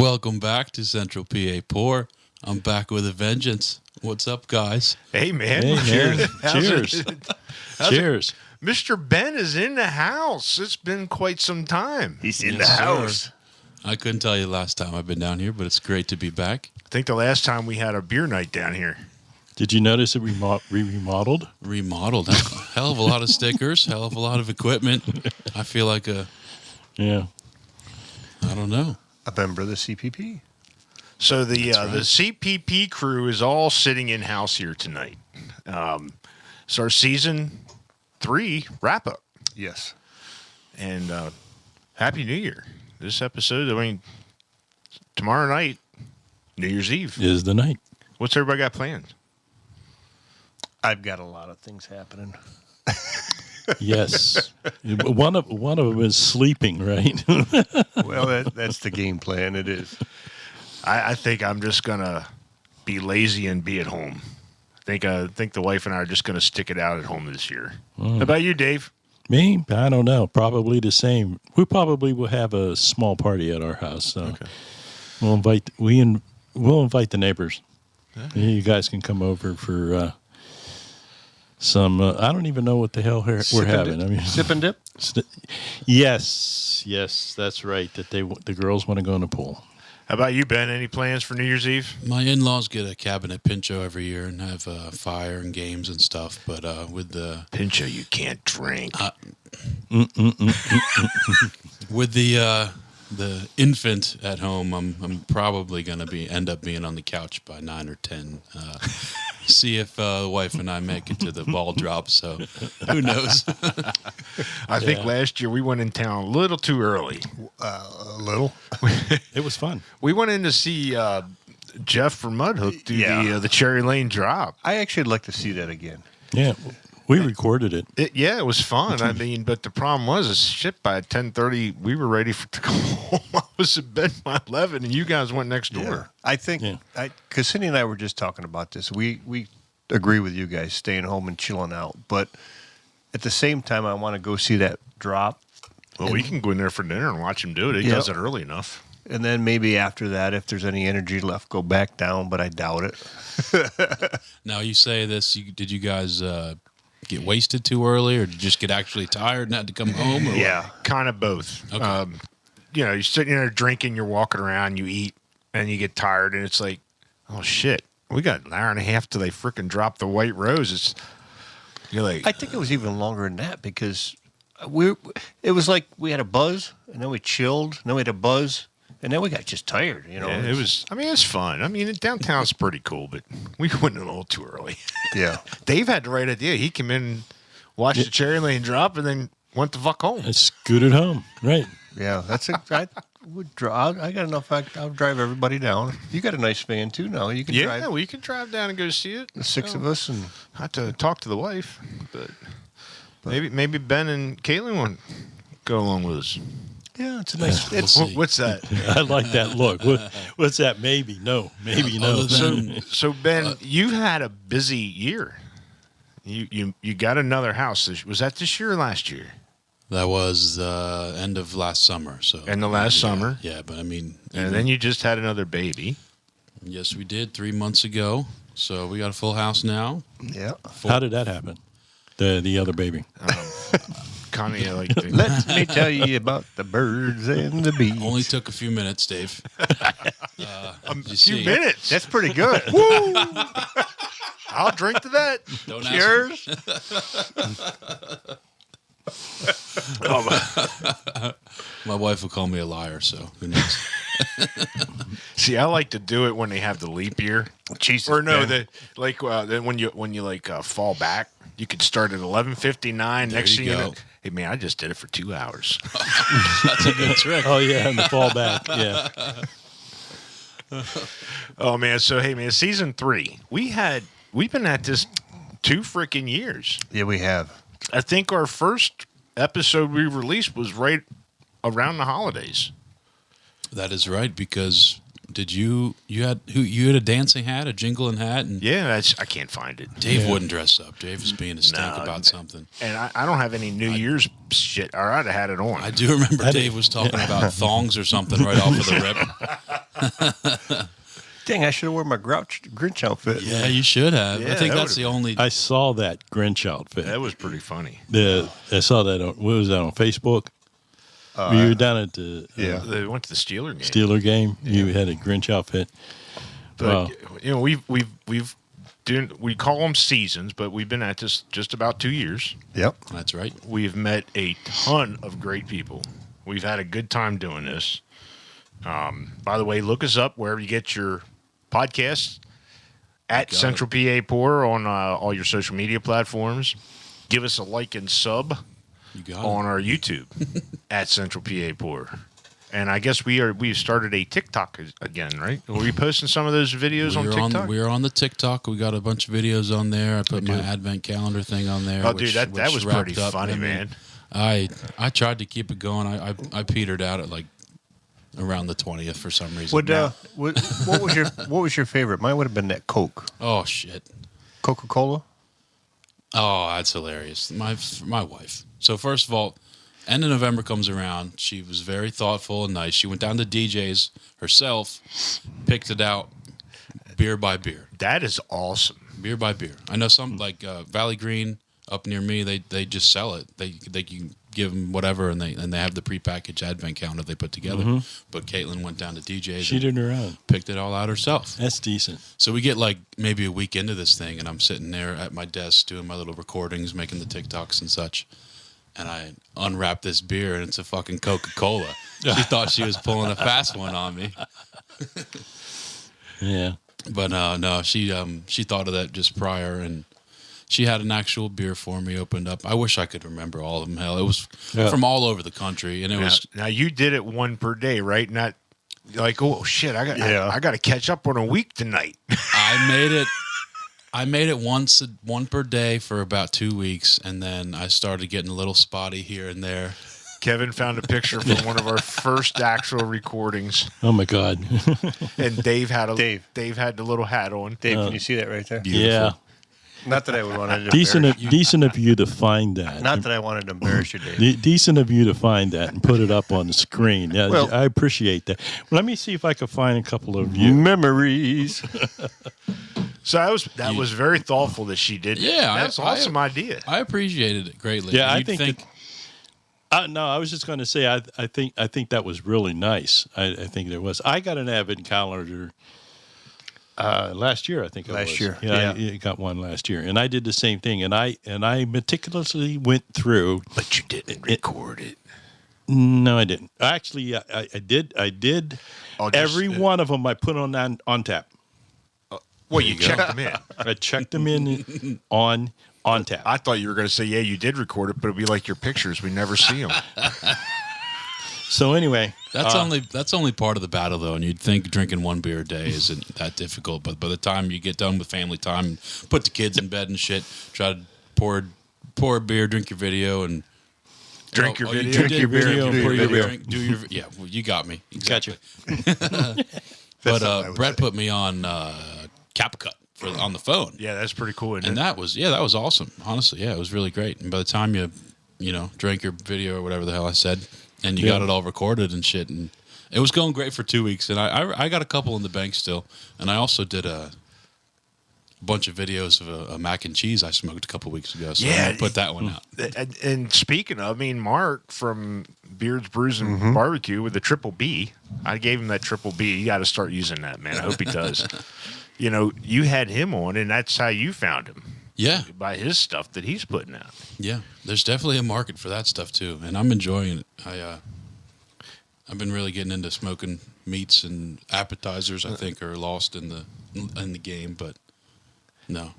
Welcome back to Central PA Poor. I'm back with a vengeance. What's up, guys? Hey, man. Hey, man. Cheers. Cheers. Mr. Ben is in the house. It's been quite some time. He's in Yes, the sir. house. I couldn't tell you last time I've been down here, but it's great to be back. I think the last time we had a beer night down here. Did you notice that we remodeled? Remodeled. Hell of a lot of stickers, hell of a lot of equipment. I feel like Yeah. I don't know. A member of the CPP. So the That's right. the CPP crew is all sitting in house here tonight. It's our season 3 wrap up, Yes. and Happy New Year. This episode, I mean, tomorrow night, New Year's Eve. Is the night. What's everybody got planned? I've got a lot of things happening. Yes. One of them is sleeping, right? Well, that's the game plan. It is. I think I'm just gonna be lazy and be at home. I think the wife and I are just gonna stick it out at home this year. How about you, Dave? Me? I don't know. Probably the same. We probably will have a small party at our house. So Okay. we'll invite the neighbors. You guys can come over for some. I don't even know what the hell we're having. I mean, Sip and dip? yes, that's right. That the girls want to go in the pool. How about you, Ben? Any plans for New Year's Eve? My in-laws get a cabinet pincho every year and have fire and games and stuff. But with the Pincho, you can't drink. with the infant at home, I'm probably gonna end up being on the couch by 9 or 10. See if the wife and I make it to the ball drop. So who knows? I think last year we went in town a little too early. A little. It was fun. We went in to see Jeff from Mudhook do Yeah. the Cherry Lane drop. I actually would like to see that again. Yeah, we recorded it. It was fun. I mean, but the problem was, shit, by 10:30, we were ready to go home. I was in bed by 11, and you guys went next door. I think, because Cindy and I were just talking about this. We agree with you guys staying home and chilling out. But at the same time, I want to go see that drop. Well, we can go in there for dinner and watch him do it. He does it early enough. And then maybe after that, if there's any energy left, go back down. But I doubt it. Now you say this. Did you guys get wasted too early, or did you just get actually tired and had to come home? Or Yeah, kind of both. Okay. You're sitting there drinking, you're walking around, you eat, and you get tired, and it's like, oh, shit. We got an hour and a half till they freaking drop the white rose. You're like, I think it was even longer than that because it was like we had a buzz, and then we chilled, and then we had a buzz, and then we got just tired, you know. yeah, it was. I mean, it's fun. I mean, downtown's pretty cool, but we went in a little too early. Yeah. Dave had the right idea. He came in, watched the Cherry Lane drop, and then went the fuck home. I scooted home. Right. Yeah, that's it. I would drive. I got enough. I'll drive everybody down. You got a nice van too now. You can Yeah, drive we can drive down and go see it. the 6 of us, and I have to talk to the wife, but maybe Ben and Caitlin want to go along with us. yeah, it's a nice. We'll It's see. What's that? I like that look. What's that? Maybe. No. Maybe no. Other than- So Ben, you had a busy year. You got another house. Was that this year or last year? That was the end of last summer. So And the last summer. Yeah, but I mean, And then you just had another baby. yes, we did 3 months ago. So we got a full house now. yeah. How did that happen? The other baby. Kind of like the, Let me tell you about the birds and the bees. Only took a few minutes, Dave. a few minutes. That's pretty good. I'll drink to that. Don't ask Cheers. My wife will call me a liar, so who knows? See, I like to do it when they have the leap year. Jesus, Or no, Ben. then when you fall back, you could start at 11:59. Next you thing you go. know, hey man, I just did it for 2 hours. That's a good trick. Oh yeah, and the fallback. Yeah. Oh man, so hey man, season 3. We've been at this 2 freaking years. Yeah, we have. I think our first episode we released was right around the holidays. That is right, because did you had a dancing hat, a jingling hat, and Yeah, I can't find it. Dave wouldn't dress up. Dave was being a stink No, about something. And I don't have any New Year's shit, or I'd have had it on. I do remember Dave was talking about thongs or something right off of the rip. Dang, I should have worn my Grinch outfit. Yeah, you should have. Yeah, I think that that's the only. I saw that Grinch outfit. That was pretty funny. I saw that on, what was that, on Facebook? You were down at the Yeah. They went to the Steeler game. Steeler game. You had a Grinch outfit. But we call them seasons, but we've been at this just about 2 years. Yep. That's right. We've met a ton of great people. We've had a good time doing this. By the way, look us up wherever you get your podcasts at Central PA Poor on all your social media platforms. Give us a like and sub You got on it. our YouTube at Central PA Poor. And I guess we've started a TikTok again, right? Are we posting some of those videos on TikTok? We're on the TikTok. We got a bunch of videos on there. I put my advent calendar thing on there. Oh, dude, that was wrapped pretty up. funny, I mean, man. I tried to keep it going. I petered out at like around the 20th for some reason. What was your favorite? Mine would have been that Coke. Oh shit. Coca-Cola? Oh, that's hilarious. My wife. So first of all, end of November comes around. She was very thoughtful and nice. She went down to DJ's herself, picked it out, beer by beer. That is awesome. Beer by beer. I know some like Valley Green up near me. They just sell it. They can give them whatever, and they have the prepackaged advent calendar they put together. But Caitlin went down to DJ's. She did her own. Picked it all out herself. That's decent. So we get like maybe a week into this thing, and I'm sitting there at my desk doing my little recordings, making the TikToks and such. And I unwrap this beer, and it's a fucking Coca-Cola. She thought she was pulling a fast one on me. Yeah. But no, she thought of that just prior, and she had an actual beer for me opened up. I wish I could remember all of them. Hell, it was from all over the country, and it was. Now you did it one per day, right? Not like, oh shit, I got to catch up on a week tonight. I made it one per day for about 2 weeks, and then I started getting a little spotty here and there. Kevin found a picture from one of our first actual recordings, Oh my God. and Dave had Dave had the little hat on. Dave, can you see that right there? Yeah. Not that I would want to Decent of you to find that. Not that I wanted to embarrass you, Dave. Decent of you to find that and put it up on the screen. Yeah, Well- I appreciate that. Let me see if I can find a couple of you. Memories. So that was very thoughtful that she did. Yeah, that's an awesome idea. I appreciated it greatly. Yeah, I You'd think no, I was just going to say I think that was really nice. I think there was. I got an advent calendar last year. I think Last year, Yeah, I got one last year, and I did the same thing. And I meticulously went through. But you didn't record it. No, I didn't. Actually, I did. Oh, Every one of them I put on tap. Well, you checked them in. I checked them in on tap. I thought you were going to say, yeah, you did record it, but it'd be like your pictures. We never see them. So anyway, that's only part of the battle, though. And you'd think drinking one beer a day isn't that difficult, but by the time you get done with family time, put the kids in bed and shit, try to pour a beer, drink your video, and Drink your video. Drink your beer, video, and pour your video. drink, do your yeah. Well, you got me. Exactly. That's But something I would Bret say. put me on CapCut on the phone. Yeah, that's pretty cool. Isn't And it? that was awesome. Honestly, yeah, it was really great. And by the time you drank your video or whatever the hell I said, and you got it all recorded and shit, and it was going great for 2 weeks. And I got a couple in the bank still, and I also did a bunch of videos of a mac and cheese I smoked a couple weeks ago. So I'm gonna put that one out. And speaking of, I mean, Mark from Beards, Brews, and Barbecue with the Triple B, I gave him that Triple B. You got to start using that, man. I hope he does. You had him on, and that's how you found him. Yeah, By his stuff that he's putting out. yeah. There's definitely a market for that stuff too, and I'm enjoying it. I've been really getting into smoking meats and appetizers. I think are lost in the game, but no.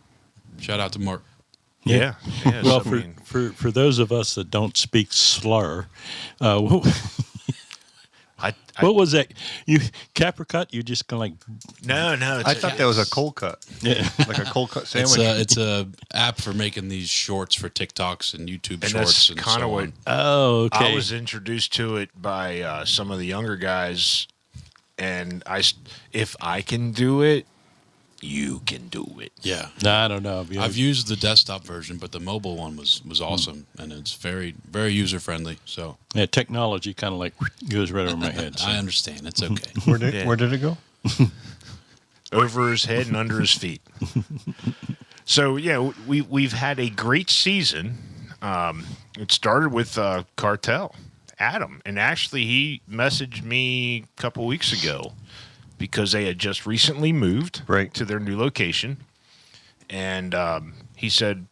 Shout out to Mark. Yeah. well, so, I mean, for those of us that don't speak slur, what was that? You Capricot? You just kind of like no. I thought that was a cold cut. yeah. Like a cold cut sandwich. It's a app for making these shorts for TikToks and YouTube and shorts that's and kind of so what on. Oh, okay. I was introduced to it by some of the younger guys, and if I can do it, you can do it. Yeah. No, I don't know. I've used the desktop version, but the mobile one was awesome, and it's very, very user friendly. So Yeah, technology kind of like goes right over my head. So. I understand. It's okay. Where did it go? Over his head and under his feet. So yeah, we've had a great season. It started with Cartel, Adam, and actually he messaged me a couple weeks ago because they had just recently moved to their new location, and he said,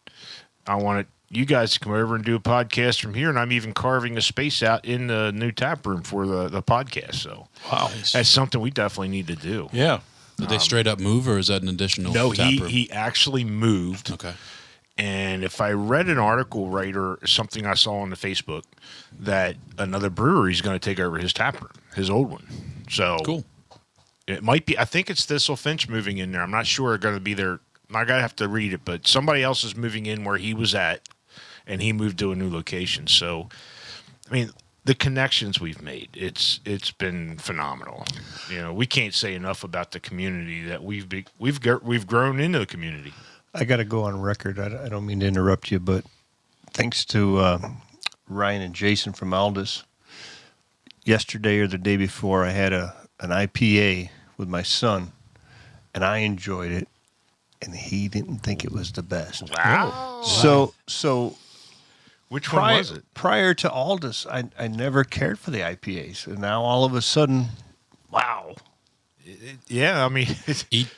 "I wanted you guys to come over and do a podcast from here, and I'm even carving a space out in the new tap room for the podcast." So Wow. that's something we definitely need to do. Yeah. Did they straight up move, or is that an additional? No, tap room? he actually moved. Okay. And if I read an article right or something I saw on the Facebook that another brewery is going to take over his tap room, his old one. So Cool. it might be. I think it's Thistle Finch moving in there. I'm not sure going to be there. I gotta have to read it, but somebody else is moving in where he was at, and he moved to a new location. So, I mean, the connections we've made, it's been phenomenal. You know, we can't say enough about the community that we've grown into the community. I got to go on record. I don't mean to interrupt you, but thanks to Ryan and Jason from Aldous, yesterday or the day before, I had an IPA with my son, and I enjoyed it, and he didn't think it was the best. Wow. So Which one was it? Prior to Aldous, I never cared for the IPAs, and now all of a sudden, wow. Yeah, I mean, Eat.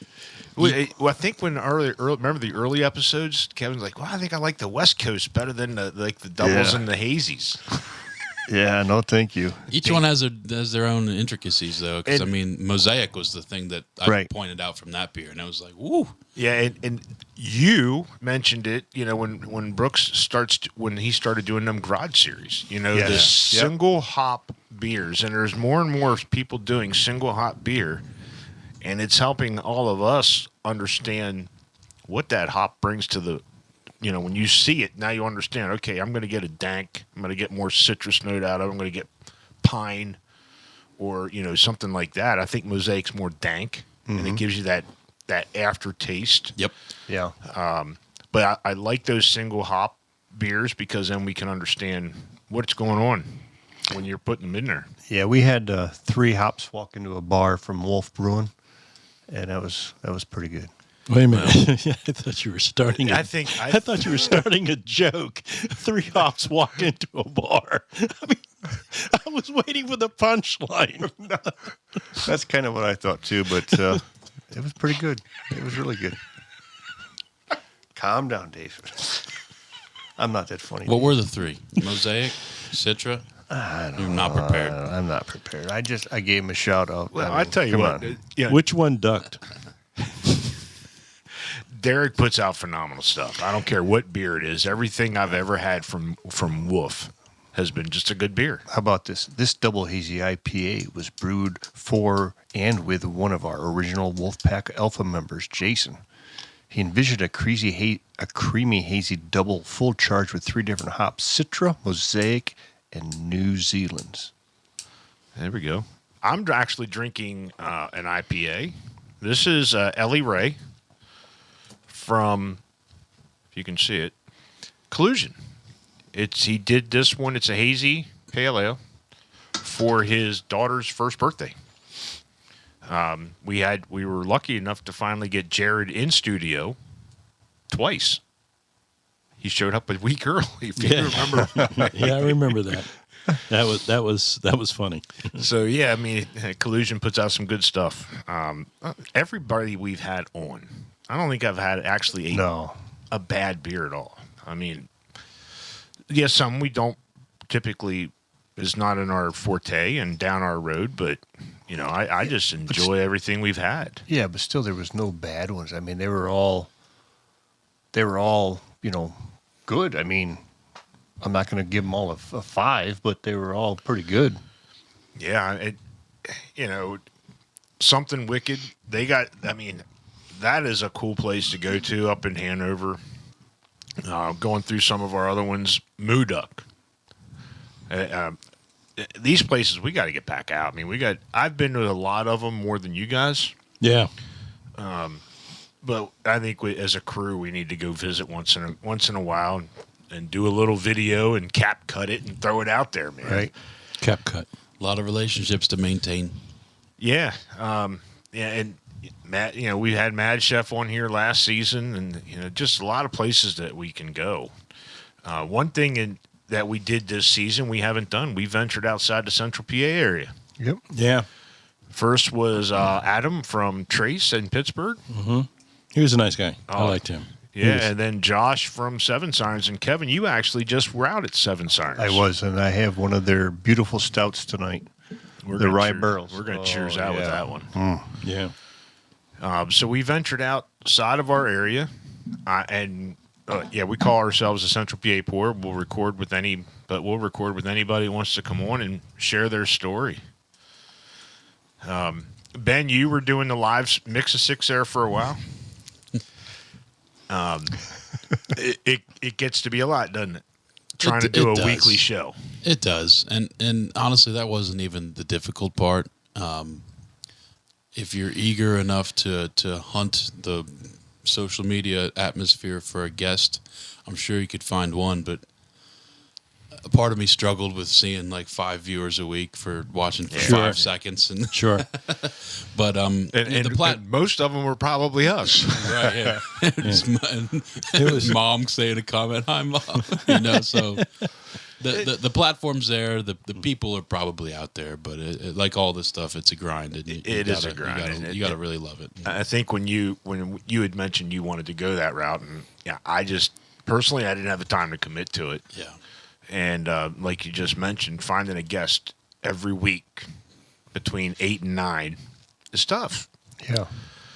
well, I think when early remember the early episodes, Kevin's like, "Well, I think I like the West Coast better than the doubles Yeah. and the hazies." Yeah, no, thank you. Each one has their own intricacies, though. Because I mean, Mosaic was the thing that I pointed out from that beer, and I was like, "Woo!" Yeah, and you mentioned it. You know, when Brooks when he started doing them garage series. You know, Yes. the Yep. single hop beers, and there's more and more people doing single hop beer, and it's helping all of us understand what that hop brings to the. You know, when you see it, now you understand, okay, I'm going to get a dank. I'm going to get more citrus note out of it. I'm going to get pine or, you know, something like that. I think Mosaic's more dank, and it gives you that aftertaste. Yep. Yeah. But I like those single hop beers because then we can understand what's going on when you're putting them in there. Yeah, we had 3 hops walk into a bar from Wolf Brewing, and that was pretty good. Wait a minute. I thought you were starting. I thought you were starting a joke. 3 hops walk into a bar. I mean, I was waiting for the punchline. That's kind of what I thought too, but it was pretty good. It was really good. Calm down, Dave. I'm not that funny. What were the 3? Mosaic, Citra. You're not prepared. I'm not prepared. I gave him a shout out. Well, I I mean, tell you come what, on. you know, Which one ducked? Derek puts out phenomenal stuff. I don't care what beer it is. Everything I've ever had from Wolf has been just a good beer. How about this? This double hazy IPA was brewed for and with one of our original Wolfpack Alpha members, Jason. He envisioned a creamy hazy double full charge with 3 different hops: Citra, Mosaic, and New Zealand's. There we go. I'm actually drinking an IPA. This is Ellie Ray from, if you can see it, Collusion. He did this one. It's a hazy pale ale for his daughter's first birthday. We were lucky enough to finally get Jared in studio twice. He showed up a week early, if you remember. Yeah, I remember that. That was funny. So yeah, I mean, Collusion puts out some good stuff. Everybody we've had on, I don't think I've had actually a bad beer at all. I mean, yes, some we don't typically is not in our forte and down our road, but you know, I just enjoy everything we've had. Yeah, but still, there was no bad ones. I mean, they were all, you know, good. I mean, I'm not going to give them all a 5, but they were all pretty good. Yeah, you know, Something Wicked. I mean, that is a cool place to go to up in Hanover. Going through some of our other ones, Moo Duck. These places we got to get back out. I mean, I've been to a lot of them more than you guys. Yeah. But I think as a crew, we need to go visit once in a while and do a little video and cap cut it and throw it out there, man. Right. Cap cut. A lot of relationships to maintain. Yeah. Yeah. And Matt, we had Mad Chef on here last season, and just a lot of places that we can go. One thing that we did this season we haven't done. We ventured outside the Central PA area. Yep. Yeah. First was Adam from Trace in Pittsburgh. Mm-hmm. He was a nice guy. I Oh, liked him. Yeah, and then Josh from Seven Sirens. And Kevin, you actually just were out at Seven Sirens. I was, and I have one of their beautiful stouts tonight. The rye barrels. We're going to cheers out with that one. Yeah. So we ventured outside of our area, and we call ourselves the Central PA Pour. We'll record with anybody who wants to come on and share their story. Ben, you were doing the live Mix of Six there for a while. It gets to be a lot, doesn't it? Trying to do a weekly show. It does, and honestly, that wasn't even the difficult part. If you're eager enough to hunt the social media atmosphere for a guest, I'm sure you could find one. But a part of me struggled with seeing like 5 viewers a week for watching for 5 seconds, and Sure. but And most of them were probably us. right, yeah. It was mom saying a comment, "Hi, mom." So the platform's there. The people are probably out there, but like all this stuff, it's a grind. And It is a grind. You gotta really love it. I think when you had mentioned you wanted to go that route, and I just personally I didn't have the time to commit to it. Yeah. And like you just mentioned, finding a guest every week between 8 and 9 is tough. Yeah.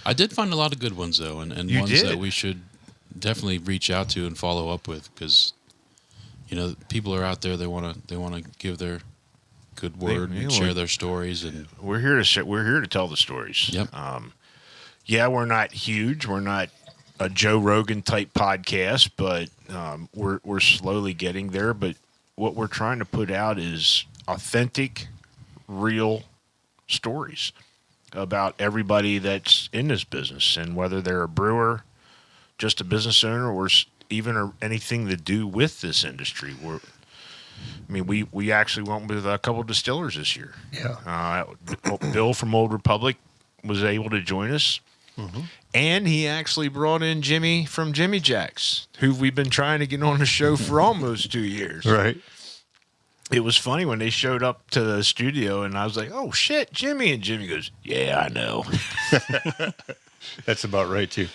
I did find a lot of good ones though, and You ones did? that we should definitely reach out to and follow up with, because people are out there. They want to give their good word and share their stories, and We're here to tell the stories. Yep. We're not huge. We're not a Joe Rogan type podcast, but we're slowly getting there. But what we're trying to put out is authentic, real stories about everybody that's in this business, and whether they're a brewer, just a business owner, or even anything to do with this industry. We actually went with a couple of distillers this year. Yeah. Bill from Old Republic was able to join us. Mm-hmm. And he actually brought in Jimmy from Jimmy Jack's, who we've been trying to get on the show for almost 2 years. Right. It was funny when they showed up to the studio, and I was like, "Oh shit, Jimmy!" And Jimmy goes, "Yeah, I know." That's about right too.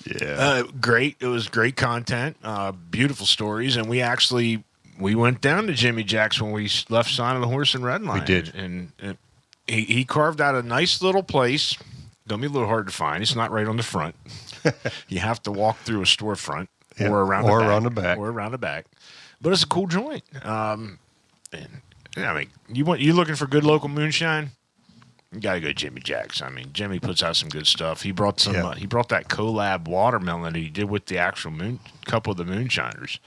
Yeah. Great. It was great content, beautiful stories, and we went down to Jimmy Jack's when we left Sign of the Horse and Red Line. We did, and he carved out a nice little place. Gonna be a little hard to find. It's not right on the front. You have to walk through a storefront or around the back. But it's a cool joint. You looking for good local moonshine? You gotta go to Jimmy Jack's. Jimmy puts out some good stuff. He brought some. He brought that collab watermelon that he did with the actual couple of the moonshiners.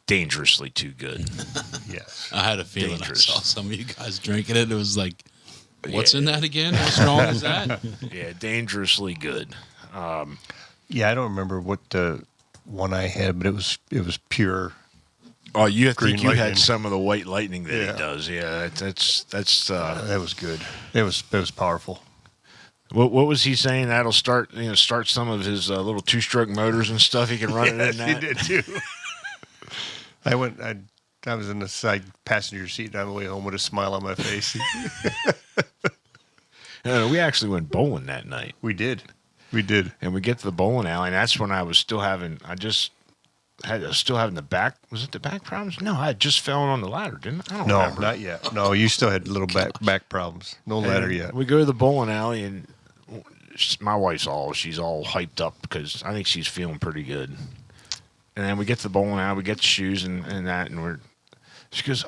Dangerously too good. Yes. I had a feeling Dangerous. I saw some of you guys drinking it. It was like, what's in that again? How strong is that? Yeah, dangerously good. Yeah, I don't remember what the one I had, but it was pure. Oh, you Green think you lightning. had some of the white lightning that Yeah. he does? Yeah, that's. That was good. It was powerful. What was he saying? That'll start some of his little 2-stroke motors and stuff. He can run it in that. He did too. I was in the side passenger seat on the way home with a smile on my face. We actually went bowling that night. We did. And we get to the bowling alley, and that's when I was still having. I was still having the back. Was it the back problems? No, I had just fallen on the ladder, didn't I? I don't No, remember. not yet. No, you still had little back problems. No ladder And yet. We go to the bowling alley, and my wife's she's all hyped up because I think she's feeling pretty good. And then we get to the bowling alley, we get the shoes and that, and she goes,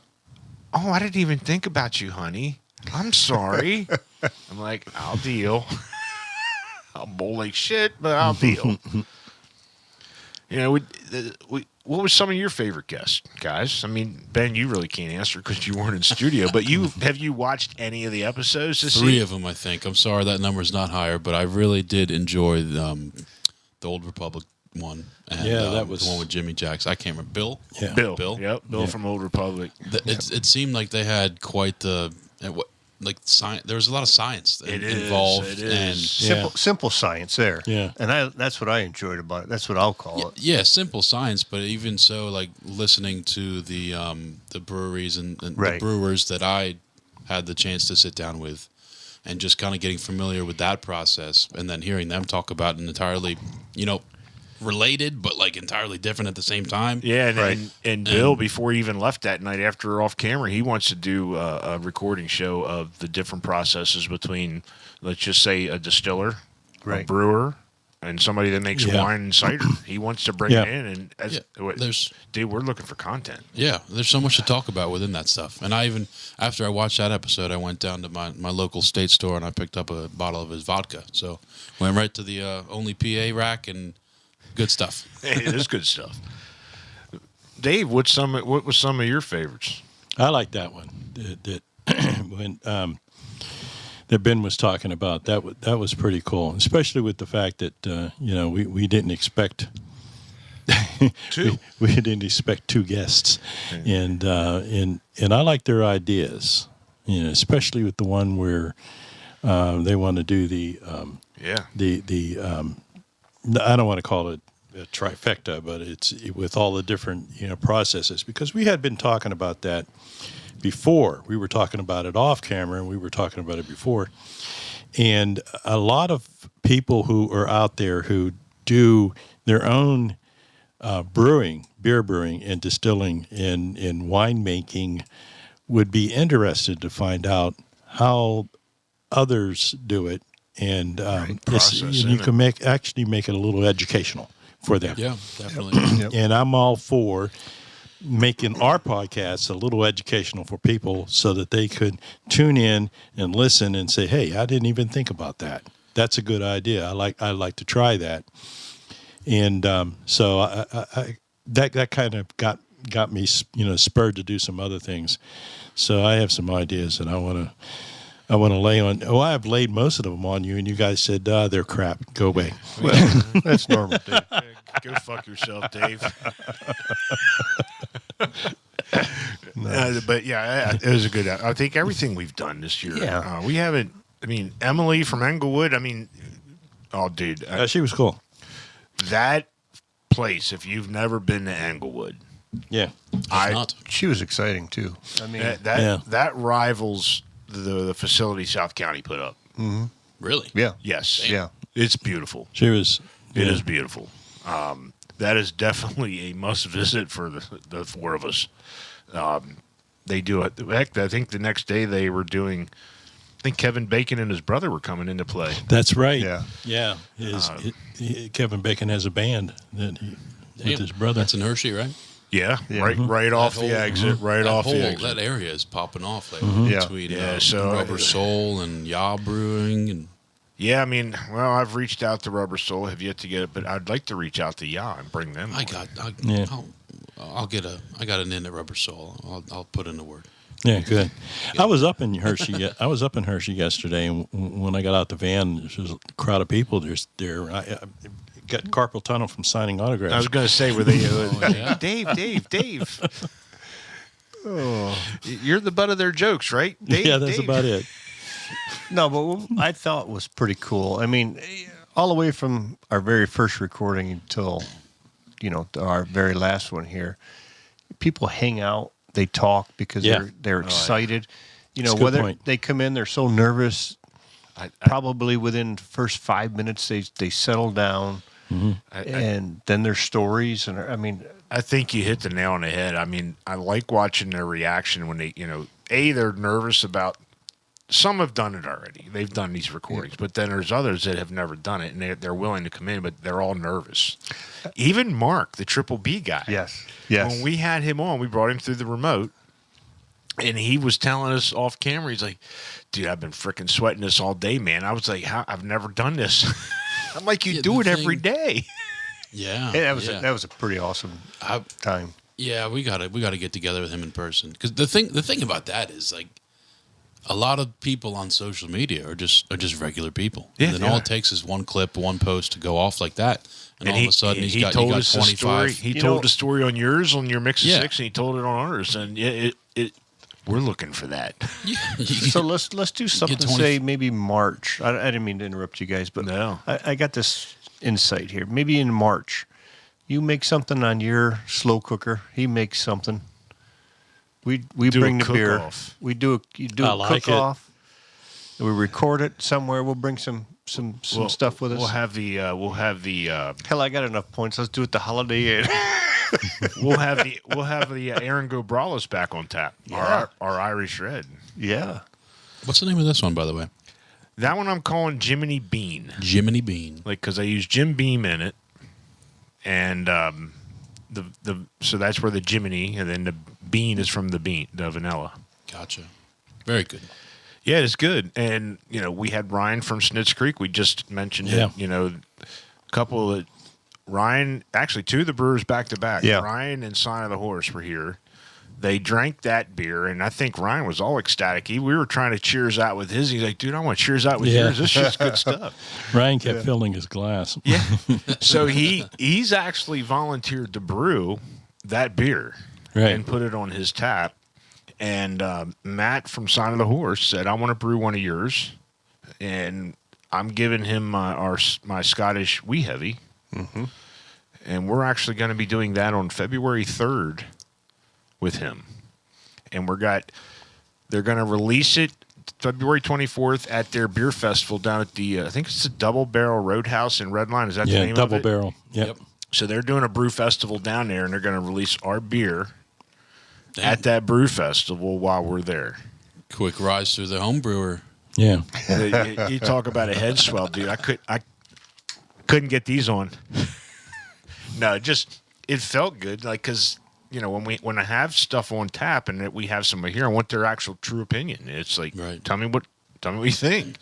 "Oh, I didn't even think about you, honey. I'm sorry." I'm like, "I'll deal. I'll bowl like shit, but I'll deal." what was some of your favorite guests, guys? I mean, Ben, you really can't answer because you weren't in studio. But have you watched any of the episodes? Three of them, I think. I'm sorry that number's not higher, but I really did enjoy the Old Republic one. And, that was the one with Jimmy Jacks. I can't remember. Bill. Yeah. Bill. Yep. Bill from Old Republic. It seemed like they had quite the science. There was a lot of science involved. It is. Simple science there. Yeah. And that's what I enjoyed about it. That's what I'll call it. Yeah, simple science, but even so, like listening to the breweries and the brewers that I had the chance to sit down with, and just kind of getting familiar with that process, and then hearing them talk about an entirely, related but like entirely different at the same time. Yeah, and Bill, before he even left that night after off camera, he wants to do a recording show of the different processes between, let's just say, a distiller, a brewer, and somebody that makes wine and cider. He wants to bring it in, and dude, we're looking for content. Yeah, there's so much to talk about within that stuff. And after I watched that episode, I went down to my local state store and I picked up a bottle of his vodka. So went right to the only PA rack and good stuff. Hey, it is good stuff. Dave, what was some of your favorites? I like that one. That when that Ben was talking about, that was pretty cool, especially with the fact that we didn't expect two. we didn't expect two guests, and I like their ideas, especially with the one where they want to do the I don't want to call it a trifecta, but it's with all the different processes, because we had been talking about that before. We were talking about it off camera, and we were talking about it before. And a lot of people who are out there who do their own beer brewing and distilling and winemaking would be interested to find out how others do it. And you can make it a little educational for them. Yeah, definitely. And I'm all for making our podcast a little educational for people so that they could tune in and listen and say, "Hey, I didn't even think about that. That's a good idea. I like to try that." And so I that kind of got me spurred to do some other things. So I have some ideas that I want to lay on. Oh, I have laid most of them on you, and you guys said, they're crap. Go away. Well, that's normal, Dave. Go fuck yourself, Dave. But yeah, it was a good. I think everything we've done this year. Yeah. We haven't. I mean, Emily from Englewood. I mean, oh, dude, She was cool. that place. If you've never been to Englewood, Yeah. She was exciting too. I mean, that rivals the facility South County put up. Mm-hmm. Really? Yeah. Yes. Damn. Yeah. It's beautiful. She was. It is beautiful. That is definitely a must visit for the four of us. They do it. Heck, I think the next day they were doing. I think Kevin Bacon and his brother were coming into play. That's right. Yeah. Kevin Bacon has a band with his brother. That's in Hershey, right? Yeah. Mm-hmm. Right off the exit. Right off the exit. That area is popping off between Rubber Soul and Yaw Brewing and. Yeah, I mean, well, I've reached out to Rubber Soul, have yet to get it, but I'd like to reach out to Yaw and bring them. I got an in at Rubber Soul. I'll put in the word. Yeah, good. I was up in Hershey. I was up in Hershey yesterday, and when I got out the van, there was a crowd of people. I got carpal tunnel from signing autographs. I was going to say, were they? Dave. Oh, you're the butt of their jokes, right? Dave, yeah, that's about it. No, but what I thought was pretty cool. I mean, all the way from our very first recording until, our very last one here, people hang out, they talk because they're excited. Whether point. They come in, they're so nervous. Probably within the first 5 minutes, they settle down, and then their stories. And I mean, I think you hit the nail on the head. I mean, I like watching their reaction when they, they're nervous about. Some have done it already. They've done these recordings, but then there's others that have never done it, and they're willing to come in, but they're all nervous. Even Mark, the Triple B guy. Yes. When we had him on, we brought him through the remote, and he was telling us off camera, he's like, dude, I've been freaking sweating this all day, man. I was like, I've never done this. I'm like, you do it every day. Yeah, That was a pretty awesome time. Yeah, we gotta get together with him in person, because the thing about that is, like, a lot of people on social media are just regular people. Yeah, and then all it takes is one clip, one post to go off like that, and all of a sudden he got told us 25. the story. He told the story on yours, on your mix of Yeah. 6, and he told it on ours. And we're looking for that. So let's do something. 20 Say maybe March. I didn't mean to interrupt you guys, but No. I got this insight here. Maybe in March, you make something on your slow cooker. He makes something. We Do bring a the beer. cook-off. You do I a like cook off. We record it somewhere. We'll bring some stuff with us. We'll have the Hell, I got enough points. Let's do it the Holiday Inn. we'll have the Aaron Gobralis back on tap. Yeah. Our Irish Red. Yeah. What's the name of this one, by the way? That one I'm calling Jiminy Bean. Jiminy Bean. Like, because I use Jim Beam in it, and so that's where the Jiminy, and then the bean is from the vanilla. Gotcha. Very good. Yeah, it's good. And we had Ryan from Snitz Creek. We just mentioned it. A couple of Ryan, actually 2 of the brewers back to back. Yeah. Ryan and Sign of the Horse were here. They drank that beer, and I think Ryan was all ecstatic. We were trying to cheers out with his. He's like, dude, I want to cheers out with yours. This shit's good stuff. Ryan kept filling his glass. Yeah. So he's actually volunteered to brew that beer and put it on his tap. And Matt from Sign of the Horse said, I want to brew one of yours. And I'm giving him my Scottish Wee Heavy. Mm-hmm. And we're actually going to be doing that on February 3rd with him. And they're going to release it February 24th at their beer festival down at the, I think it's the Double Barrel Roadhouse in Redline. Is that the name of it? Double Barrel. Yep. So they're doing a brew festival down there, and they're going to release our beer at that brew festival while we're there. Quick rise through the home brewer. Yeah. You talk about a head swell, dude. I couldn't get these on. No, it felt good, like, because when I have stuff on tap and we have somebody here, I want their actual true opinion. It's like, right. Tell me what you think.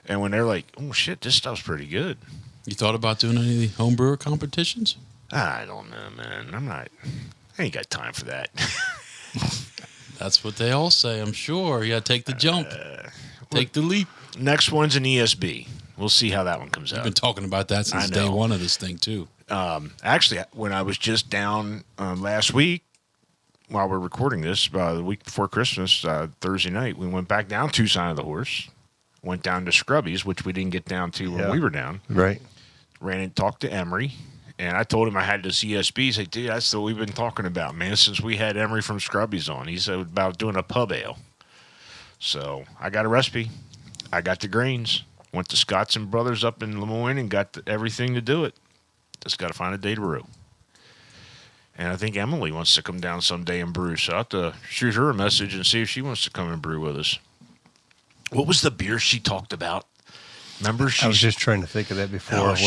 And when they're like, oh shit, this stuff's pretty good. You thought about doing any of the home brewer competitions? I don't know, man. I ain't got time for that. That's what they all say, I'm sure. You got to take the jump. Take the leap. Next one's an ESB. We'll see how that one comes out. I've been talking about that since day one of this thing, too. Actually, when I was just down last week, while we're recording this, the week before Christmas, Thursday night, we went back down to Sign of the Horse, went down to Scrubby's, which we didn't get down to when we were down. Right. Ran and talked to Emery, and I told him I had this ESB. He's like, dude, that's what we've been talking about, man, since we had Emery from Scrubby's on. He said about doing a pub ale. So I got a recipe. I got the grains. Went to Scott's and Brothers up in Lemoyne and got everything to do it. Just got to find a day to brew. And I think Emily wants to come down someday and brew. So I'll have to shoot her a message and see if she wants to come and brew with us. What was the beer she talked about? Remember? I was just trying to think of that before.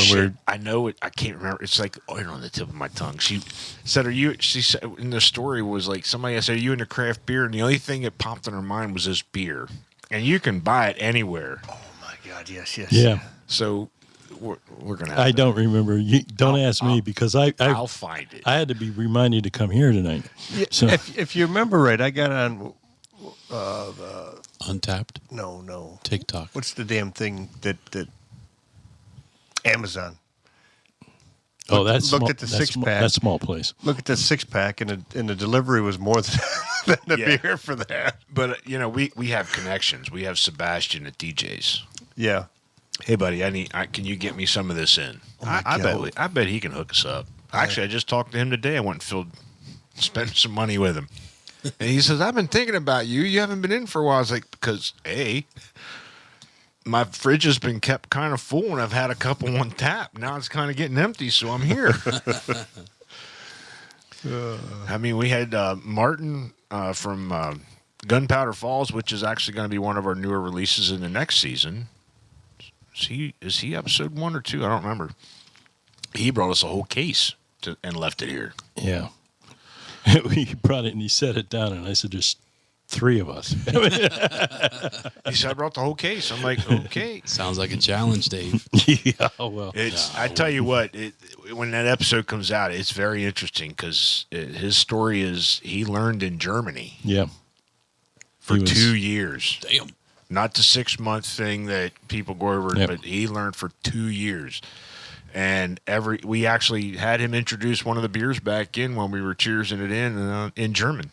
I know it. I can't remember. It's like right on the tip of my tongue. She said, she said in the story was like, somebody said, are you into craft beer? And the only thing that popped in her mind was this beer. And you can buy it anywhere. Oh, my God. Yes. Yeah. So we're going to have I don't remember. Don't ask me because I'll find it. I had to be reminded to come here tonight. Yeah, So if you remember right, I got on Untapped? no. TikTok. What's the damn thing that Amazon? that's looked small, at the that's 6-pack. That's small place. Look at the 6-pack, and the delivery was more than the Yeah. beer for that. But, we have connections. We have Sebastian at DJ's. Yeah. Hey, buddy, can you get me some of this in? I bet he can hook us up. Actually, I just talked to him today. I went and spent some money with him. And he says, I've been thinking about you. You haven't been in for a while. I was like, because, my fridge has been kept kind of full, and I've had a couple on tap. Now it's kind of getting empty, so I'm here. I mean, we had Martin from Gunpowder Falls, which is actually going to be one of our newer releases in the next season. Is he episode 1 or 2? I don't remember. He brought us a whole case and left it here. Yeah. We brought it and he set it down, and I said, just 3 of us. He said, I brought the whole case. I'm like, okay. Sounds like a challenge, Dave. Yeah, well, I tell you what, when that episode comes out, it's very interesting because his story is he learned in Germany yeah. for He was- 2 years. Damn. Not the 6-month thing that people go over, Yep. but he learned for 2 years. And we actually had him introduce one of the beers back in when we were cheersing it in German.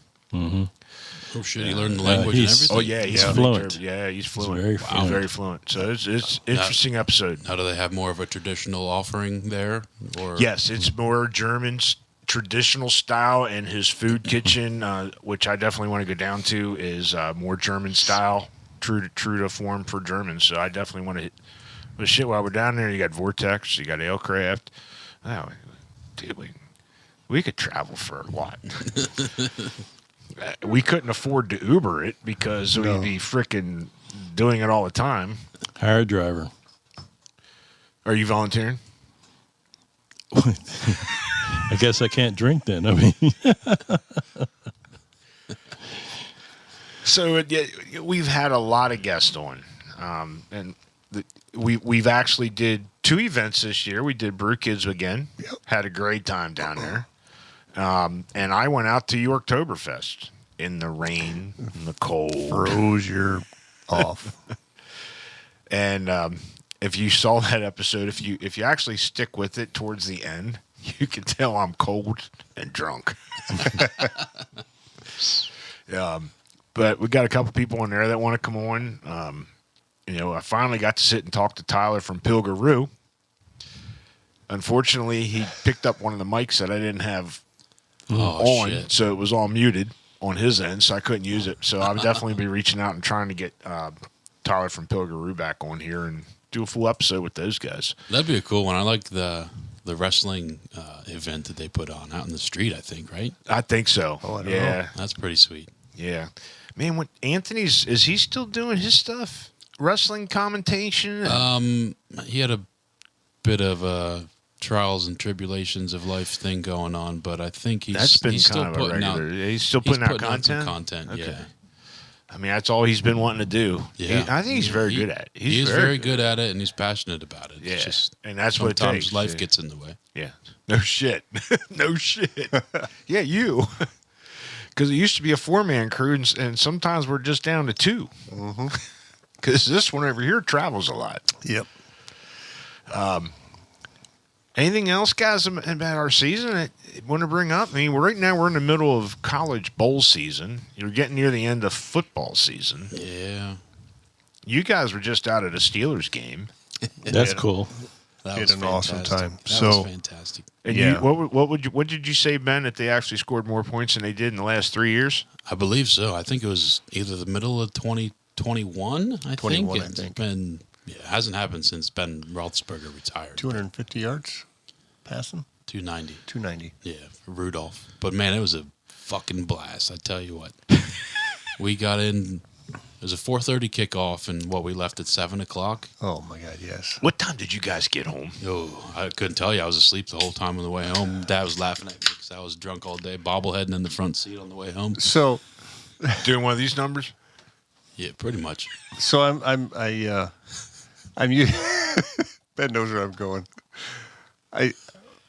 Oh shit, he learned the language and he's- everything. Oh yeah, he's fluent. German. Yeah, he's fluent. very He's fluent. very fluent. So it's interesting episode. Now, do they have more of a traditional offering there? Or Yes, it's more German traditional style, and his food kitchen, which I definitely want to go down to, is more German style, true to form for Germans. So I definitely want to hit. But shit, while we're down there, you got Vortex, you got Alecraft. Oh, dude, we could travel for a lot. We couldn't afford to Uber it because we'd be freaking doing it all the time. Hire a driver. Are you volunteering? I guess I can't drink then. I mean, So we've had a lot of guests on, and we've actually did 2 events this year. We did Brew Kids again. Yep. Had a great time down there. And I went out to Yorktoberfest in the rain, in the cold. Froze your off. And if you saw that episode, if you actually stick with it towards the end, you can tell I'm cold and drunk. But we got a couple people in there that want to come on. I finally got to sit and talk to Tyler from Pilgaroo. Unfortunately, he picked up one of the mics that I didn't have on, shit. so it was all muted on his end, so I couldn't use it. So I'll definitely be reaching out and trying to get Tyler from Pilgaroo back on here and do a full episode with those guys. That'd be a cool one. I like the wrestling event that they put on out in the street, I think, right? I think so. Oh, I don't yeah, That's pretty sweet. yeah. Man, what is he still doing his stuff? Wrestling commentation? He had a bit of a trials and tribulations of life thing going on, but I think he's That's been still kind of a putting out. regular. He's still putting out content. Some content, Okay. yeah. I mean, that's all he's been wanting to do. Yeah. I think he's very good at it. He is very good at it, and he's passionate about it. Yeah, It's just and that's what it sometimes takes. life Yeah. gets in the way. Yeah. No shit. No shit. Yeah, you. Because it used to be a 4-man crew, and sometimes we're just down to 2. Because this one over here travels a lot. Yep. Anything else, guys, about our season that you want to bring up? I mean, right now we're in the middle of college bowl season. You're getting near the end of football season. Yeah. You guys were just out at a Steelers game. that's cool. That Had was an awesome fantastic. time. That So- was fantastic. And Yeah. what did you say, Ben, that they actually scored more points than they did in the last 3 years? I believe so. I think it was either the middle of 2021, 21, I It's think. been, it hasn't happened since Ben Roethlisberger retired. 250 yards passing? 290. 290. Yeah, for Rudolph. But man, it was a fucking blast. I tell you what. We got in. It was a 4:30 kickoff, and we left at 7:00. Oh, my God, yes. What time did you guys get home? Oh, I couldn't tell you. I was asleep the whole time on the way home. Dad was laughing at me because I was drunk all day, bobbleheading in the front seat on the way home. So Doing one of these numbers? Yeah, pretty much. I'm Ben knows where I'm going.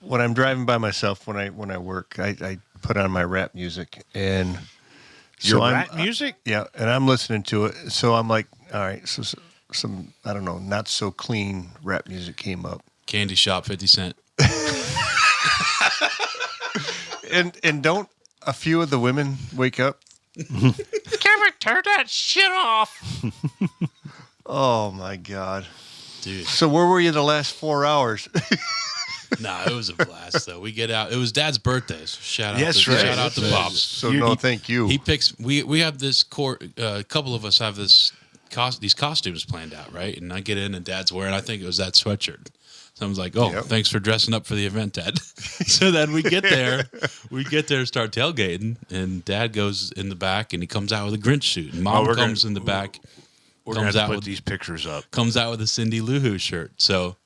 When I'm driving by myself when I work, I put on my rap music and Your I'm- rap music? Yeah, and I'm listening to it. So I'm like, all right, so some I don't know, not so clean rap music came up. Candy shop, 50 Cent. And don't a few of the women wake up? Kevin, turn that shit off. Oh my God. Dude. So where were you the last 4 hours? Nah, it was a blast though. We get out. It was Dad's birthday. So shout out Yes, to, right. shout out to That's Bob. right. So You- no, he- thank you. He picks. We have this a couple of us have these costumes planned out, right? And I get in, and Dad's wearing. I think it was that sweatshirt. So I was like, "Oh, Yep. thanks for dressing up for the event, Dad." So then we get there, start tailgating, and Dad goes in the back, and he comes out with a Grinch suit, and Mom we're comes gonna- in the back, We're going comes to out put with these pictures up. comes out with a Cindy Lou Who shirt. So.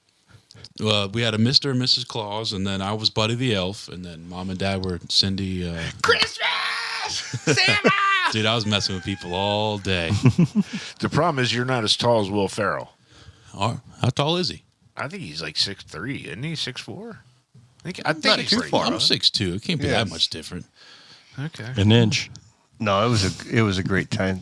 We had a Mr. and Mrs. Claus, and then I was Buddy the Elf, and then Mom and Dad were Cindy. Christmas! Santa! Dude, I was messing with people all day. The problem is you're not as tall as Will Ferrell. How tall is he? I think he's like 6'3", isn't he? 6'4". I think Not he's too pretty far. I'm tall. 6'2". It can't be that much different. Okay. An inch. No, it was a great time.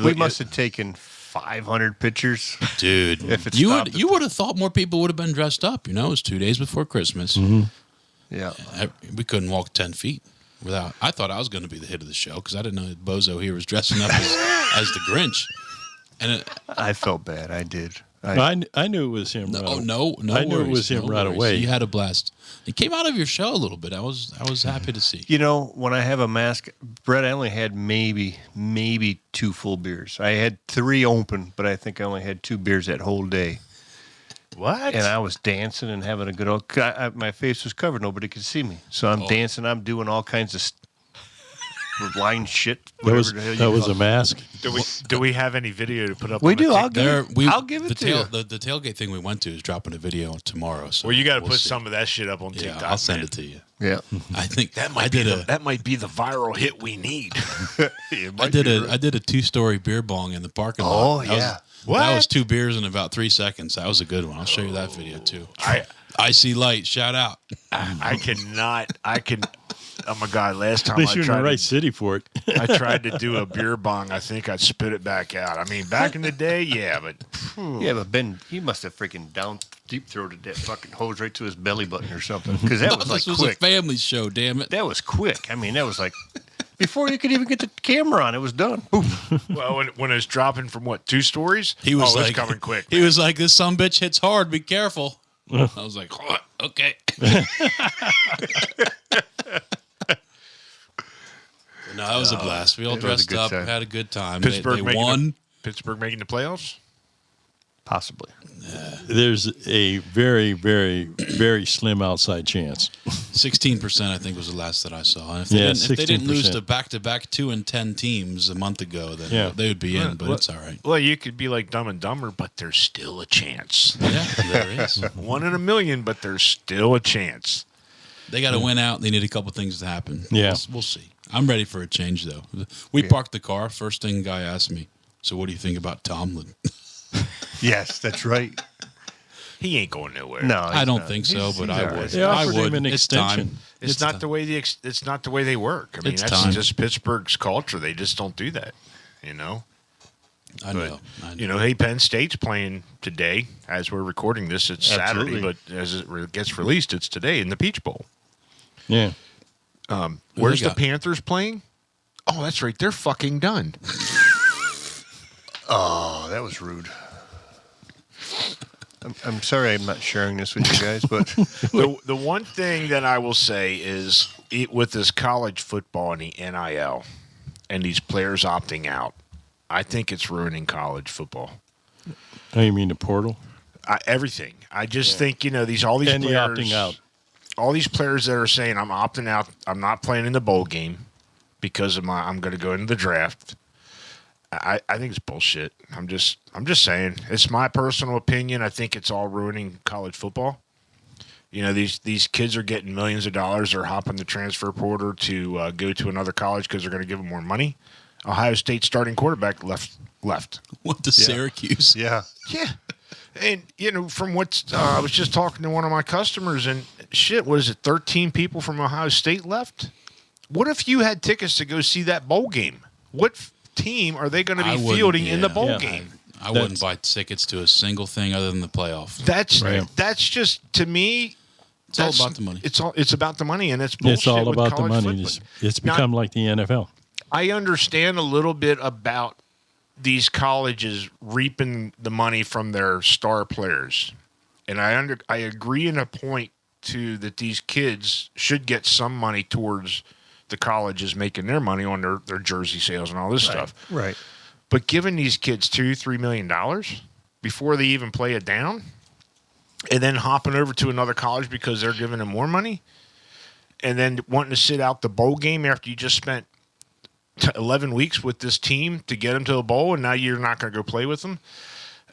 We must have taken 500 pictures. Dude, If it you stopped would have thought more people would have been dressed up. You know, it was 2 days before Christmas. Yeah. We couldn't walk 10 feet without. I thought I was going to be the hit of the show because I didn't know that Bozo here was dressing up as the Grinch. And I felt bad. I did. I knew it was him. no, I knew it worries, was him no right worries. away. You had a blast. It came out of your show a little bit. I was happy to see. You know, when I have a mask, Bret, I only had maybe 2 full beers. I had 3 open, but I think I only had 2 beers that whole day. What? And I was dancing and having a good old. My face was covered; nobody could see me. So I'm dancing. I'm doing all kinds of blind shit. That was a mask. Do we have any video to put up? We on the do. I'll TikTok? give it to you. The tailgate thing we went to is dropping a video tomorrow. So Well, you got to we'll put see. some of that shit up on Yeah, TikTok. I'll send man. it to you. Yeah. I think That might be the viral hit we need. I did a 2-story beer bong in the parking lot. Oh, yeah. That was 2 beers in about 3 seconds. That was a good one. I'll show you that video too. I see light. Shout out. I can. Oh my God! Last time At least I you're in the tried, right city for it. I tried to do a beer bong. I think I'd spit it back out. I mean, back in the day, yeah, but Yeah, but Ben, he must have freaking deep throated that fucking hose right to his belly button or something. Because that was like This was quick. a family show. Damn it. That was quick. I mean, that was like before you could even get the camera on, it was done. Boom. well, when it was dropping from what 2 stories, He was it like coming quick. He was like, "This sumbitch hits hard. Be careful." I was like, "Oh, okay." No, that was a blast. We all it was a dressed good up, time. had a good time. Pittsburgh They making won. Pittsburgh making the playoffs. Possibly. There's a very, very, very slim outside chance. 16%, I think, was the last that I saw. And if they didn't lose 16%. to back-to-back 2-10 teams a month ago, then they would be in. But it's all right. Well, you could be like Dumb and Dumber, but there's still a chance. Yeah, there is. 1 in a million, but there's still a chance. They got to win out. They need a couple things to happen. Yeah. We'll see. I'm ready for a change, though. We parked the car. First thing the guy asked me, "So what do you think about Tomlin?" Yes, that's right. He ain't going nowhere. No, I don't think so, but I would. They offered I would. him an It's extension. time. It's not the way it's not the way they work. I mean, It's that's time. just Pittsburgh's culture. They just don't do that. You know. I know. You know, hey, Penn State's playing today as we're recording this. It's Absolutely. Saturday, but as it gets released, it's today in the Peach Bowl. Yeah. Where's they the got? Panthers playing? Oh, that's right. They're fucking done. Oh, that was rude. I'm sorry I'm not sharing this with you guys, but The one thing that I will say is with this college football and the NIL and these players opting out, I think it's ruining college football. Oh, you mean the portal? Everything. I just think, all these And the players opting out. all these players that are saying I'm opting out, I'm not playing in the bowl game because of I'm going to go into the draft. I think it's bullshit. I'm just saying. It's my personal opinion. I think it's all ruining college football. These kids are getting millions of dollars. They're hopping the transfer portal to go to another college because they're going to give them more money. Ohio State starting quarterback left. Went to Syracuse. yeah. Yeah. And, from what I was just talking to one of my customers, and shit, what is it, 13 people from Ohio State left? What if you had tickets to go see that bowl game? What team are they going to be fielding in the bowl game? I wouldn't buy tickets to a single thing other than the playoff. That's just, to me, It's all about the money. It's about the money, and it's bullshit. It's all with about the college money. football. It's become like the NFL. I understand a little bit about these colleges reaping the money from their star players, and I agree in a point too that these kids should get some money towards the colleges making their money on their jersey sales and all this stuff. Right. But giving these kids $2-3 million before they even play it down, and then hopping over to another college because they're giving them more money, and then wanting to sit out the bowl game after you just spent 11 weeks with this team to get them to a bowl, and now you're not going to go play with them.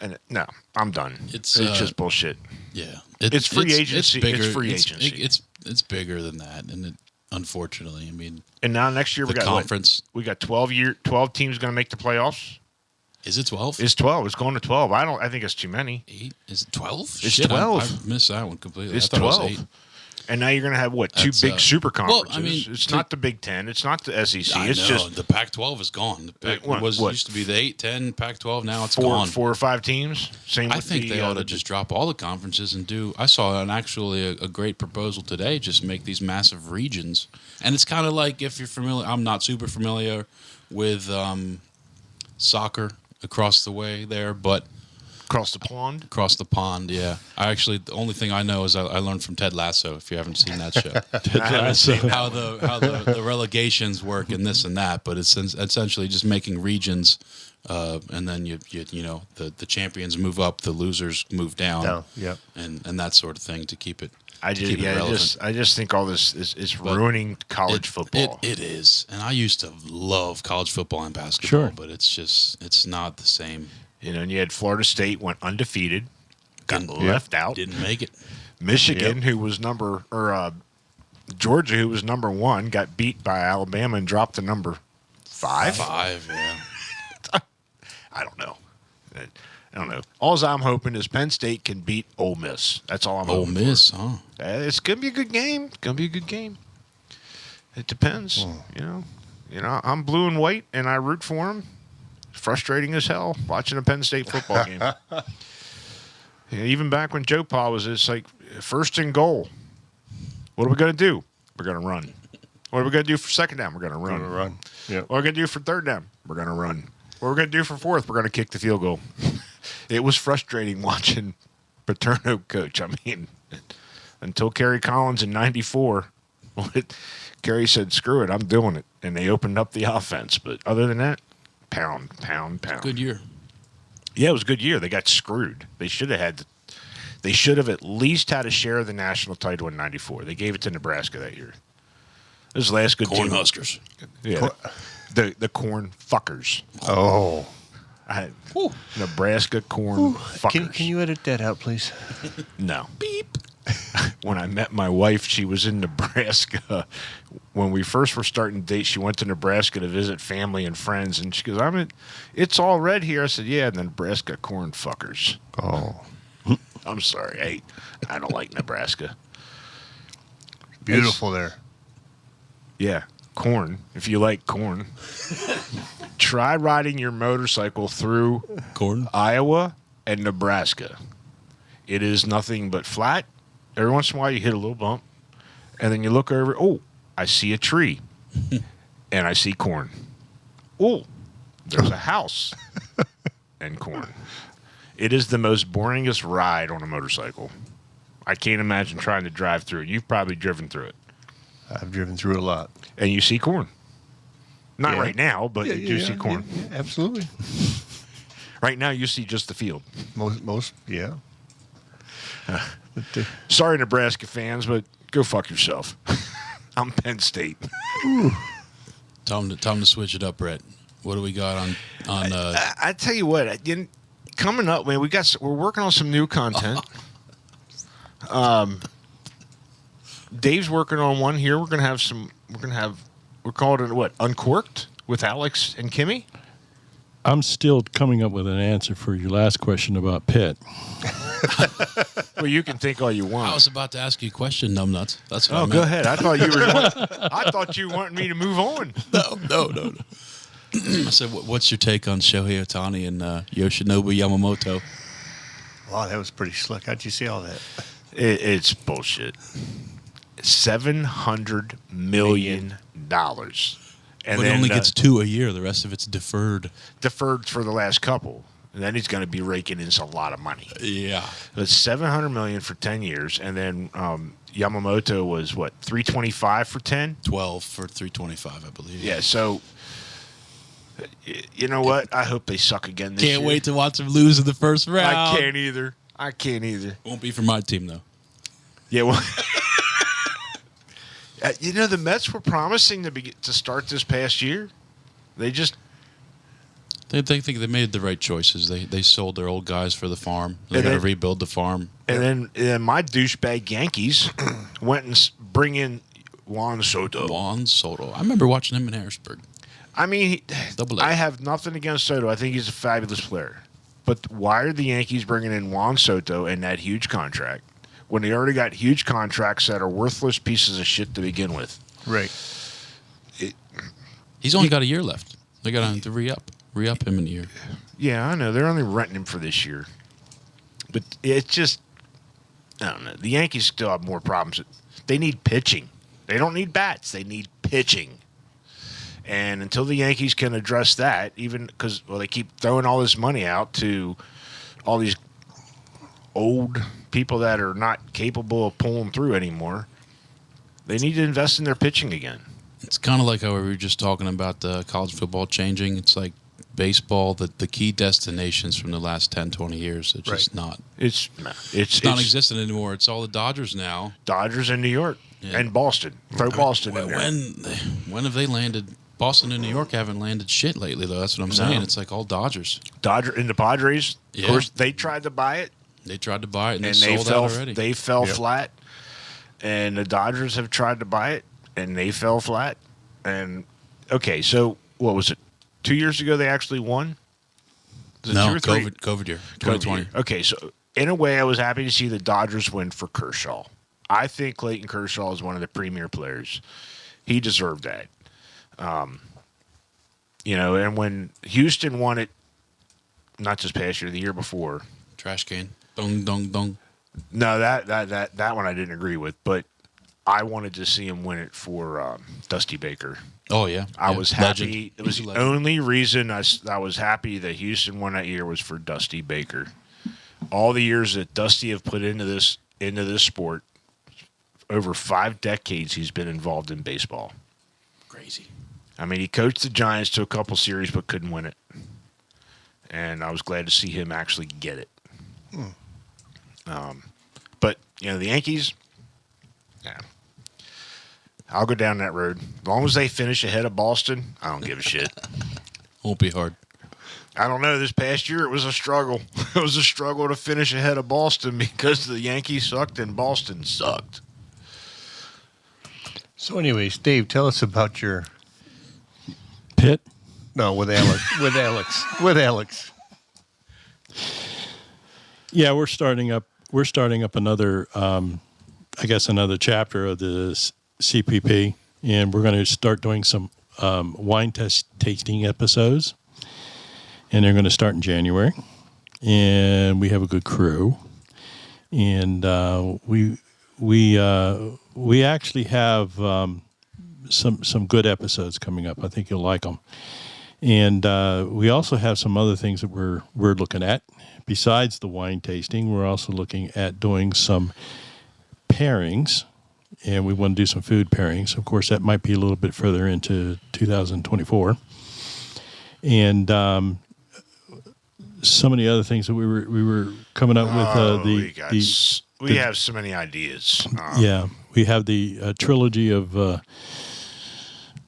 And no, I'm done. It's just bullshit. Yeah, It's free agency. It's bigger. It's free agency. It's bigger than that, and unfortunately. I mean, And now next year the we got conference. We got 12 teams going to make the playoffs. Is it 12? It's 12. It's going to 12. I think it's too many. 8? Is it 12? It's Shit, 12. I missed that one completely. It's I thought 12. It was 8. And now you're going to have what? Two That's, big super well, conferences. I mean, it's not the Big Ten. It's not the SEC. I It's know. just The Pac-12 is gone. The Pac What- used to be the 8, 10, Pac-12. Now it's four gone. 4 or 5 teams. Same. I with think the, they ought to just drop all the conferences and do. I saw a great proposal today. Just make these massive regions, and it's kind of like if you're familiar. I'm not super familiar with soccer across the way there, but across the pond. across the pond, yeah. The only thing I know is I learned from Ted Lasso. If you haven't seen that show, how the relegations work and this and that, but it's essentially just making regions. And then the champions move up, the losers move down, Yep. and that sort of thing to keep it. I just think all this is But ruining college football. It is, and I used to love college football and basketball, Sure. but it's not the same. And you had Florida State went undefeated, got Didn't- left out. Didn't make it. Michigan, who was Georgia, who was number 1, got beat by Alabama and dropped to number 5. 5, yeah. I don't know. All I'm hoping is Penn State can beat Ole Miss. That's all I'm Ole hoping Miss, for. huh? It's gonna be a good game. It's gonna be a good game. It depends. I'm blue and white, and I root for them. Frustrating as hell watching a Penn State football game. Even back when Joe Pa was, it's like 1st and goal. What are we gonna do? We're gonna run. What are we gonna do for 2nd down? We're gonna run. Yep. What are we gonna do for 3rd down? We're gonna run. What are we gonna do for 4th? We're gonna kick the field goal. It was frustrating watching Paterno coach. I mean, until Kerry Collins in '94, Kerry said, "Screw it, I'm doing it," and they opened up the offense. But other than that, pound. Good year. Yeah, it was a good year. They got screwed. They should have at least had a share of the national title in '94. They gave it to Nebraska that year. It was the last good team. Cornhuskers. Yeah. The corn fuckers. Oh. Nebraska corn fuckers. Can you edit that out, please? No. Beep. When I met my wife, she was in Nebraska. When we first were starting to date, she went to Nebraska to visit family and friends, and she goes, it's all red here. I said, yeah, the Nebraska corn fuckers. Oh. I'm sorry. I don't like Nebraska. Beautiful there. Yeah, corn. If you like corn, try riding your motorcycle through Corn. Iowa and Nebraska. It is nothing but flat. Every once in a while, you hit a little bump, and then you look over. Oh, I see a tree, and I see corn. Oh, there's a house and corn. It is the most boringest ride on a motorcycle. I can't imagine trying to drive through it. You've probably driven through it. I've driven through a lot. And you see corn. Not Yeah. right now, but you do see corn. Yeah, absolutely. Right now, you see just the field. Most, yeah. Sorry, Nebraska fans, but go fuck yourself. I'm Penn State. Time to switch it up, Bret. What do we got on? I tell you what, coming up, man, we're working on some new content. Dave's working on one here. We're calling it what? Uncorked with Alex and Kimmy. I'm still coming up with an answer for your last question about Pitt. Well, you can think all you want. I was about to ask you a question, numbnuts. That's what I meant. Go ahead. I thought you wanted me to move on. No. I said, what's your take on Shohei Ohtani and Yoshinobu Yamamoto? Wow, that was pretty slick. How'd you see all that? It's bullshit. $700 million. And But it only gets 2 a year. The rest of it's deferred. deferred for the last couple. And then he's going to be raking in a lot of money. Yeah. It's $700 million for 10 years, and then Yamamoto was what, $325 for 10? 12 for 325, I believe. Yeah. So you know what? I hope they suck again this year. Can't wait to watch them lose in the first round. I can't either. Won't be for my team though. Yeah. Well. The Mets were promising to start this past year. They just. They think they made the right choices. They sold their old guys for the farm. They're going to rebuild the farm. And then my douchebag Yankees went and bring in Juan Soto. Juan Soto. I remember watching him in Harrisburg. I mean, Double A. I have nothing against Soto. I think he's a fabulous player. But why are the Yankees bringing in Juan Soto and that huge contract when they already got huge contracts that are worthless pieces of shit to begin with? Right. He's only got a year left. They got to re-up him in a year. Yeah, I know. They're only renting him for this year. But it's just, I don't know. The Yankees still have more problems. They need pitching. They don't need bats. They need pitching. And until the Yankees can address that, even because, well, they keep throwing all this money out to all these old people that are not capable of pulling through anymore, they need to invest in their pitching again. It's kind of like how we were just talking about college football changing. It's like baseball, the key destinations from the last 10, 20 years. It's just not. It's non-existent anymore. It's all the Dodgers now. Dodgers in New York and Boston. Throw Boston in there. When have they landed? Boston and New York haven't landed shit lately, though. That's what I'm saying. It's like all Dodgers. And the Padres, of course, they tried to buy it. They tried to buy it, and they sold fell, out already. They fell flat. And the Dodgers have tried to buy it, and they fell flat. And, okay, so what was it? 2 years ago they actually won? No, COVID year, 2020. Okay, so in a way I was happy to see the Dodgers win for Kershaw. I think Clayton Kershaw is one of the premier players. He deserved that. And when Houston won it, not just past year, the year before. Trash can. Dong, dong, dong. No, that one I didn't agree with, but I wanted to see him win it for Dusty Baker. Oh, yeah. I was happy. Legend. It was the only reason I was happy that Houston won that year was for Dusty Baker. All the years that Dusty have put into this sport, over 5 decades he's been involved in baseball. Crazy. I mean, he coached the Giants to a couple series but couldn't win it. And I was glad to see him actually get it. But, the Yankees, yeah. I'll go down that road. As long as they finish ahead of Boston, I don't give a shit. Won't be hard. I don't know. This past year, it was a struggle. It was a struggle to finish ahead of Boston because the Yankees sucked and Boston sucked. So, anyways, Dave, tell us about your Pitt? No, with Alex. With Alex. Yeah, we're starting up another, another chapter of the CPP, and we're going to start doing some wine tasting episodes, and they're going to start in January. And we have a good crew, and we actually have some good episodes coming up. I think you'll like them. And we also have some other things that we're looking at. Besides the wine tasting, we're also looking at doing some pairings, and we want to do some food pairings. Of course, that might be a little bit further into 2024. And some of the other things that we were coming up with. We have so many ideas. We have the trilogy of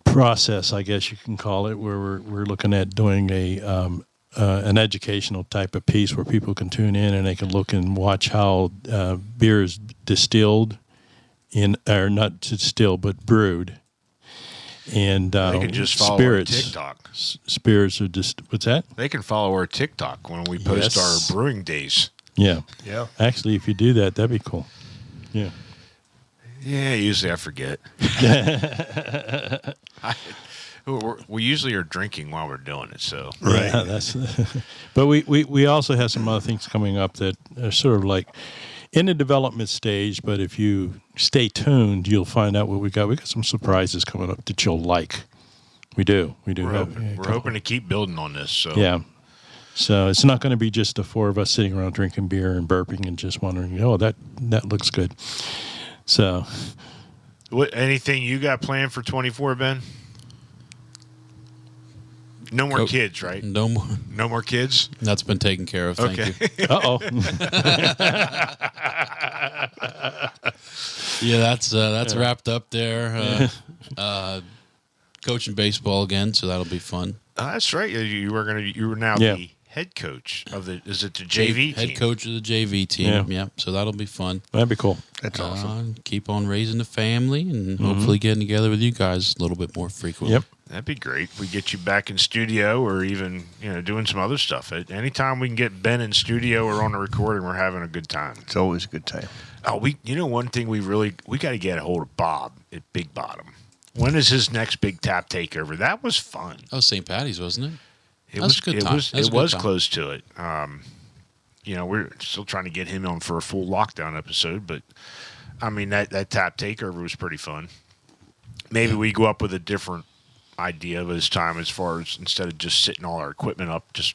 process, I guess you can call it, where we're looking at doing an educational type of piece where people can tune in and they can look and watch how beer is distilled or not distilled but brewed, and they can just follow spirits. Our TikTok. Spirits are just what's that? They can follow our TikTok when we post our brewing days. Yeah. Actually, if you do that, that'd be cool. Yeah. Yeah, usually I forget. We usually are drinking while we're doing it, so. Right. Yeah, that's. But we also have some other things coming up that are sort of like in the development stage, but if you stay tuned, you'll find out what we got. We got some surprises coming up that you'll like. We do. We're hoping to keep building on this. So. Yeah. So it's not going to be just the four of us sitting around drinking beer and burping and just wondering, that looks good. So, anything you got planned for 24, Ben? No more kids, right? No more. No more kids? That's been taken care of. Thank you. Uh-oh. Yeah, that's wrapped up there. Coaching baseball again, so that'll be fun. That's right. You were now Yeah. the head coach of the. Is it the JV team? Head coach of the JV team. Yeah. So that'll be fun. That'd be cool. That's awesome. Keep on raising the family and hopefully getting together with you guys a little bit more frequently. Yep. That'd be great. We get you back in studio, or even doing some other stuff. Anytime we can get Ben in studio or on the recording, we're having a good time. It's always a good time. Oh, one thing we got to get a hold of Bob at Big Bottom. When is his next big tap takeover? That was fun. That was St. Patty's, wasn't it? It was a good time. It was close to it. We're still trying to get him on for a full lockdown episode, but I mean that tap takeover was pretty fun. Maybe we go up with a different idea this time, as far as instead of just sitting all our equipment up, just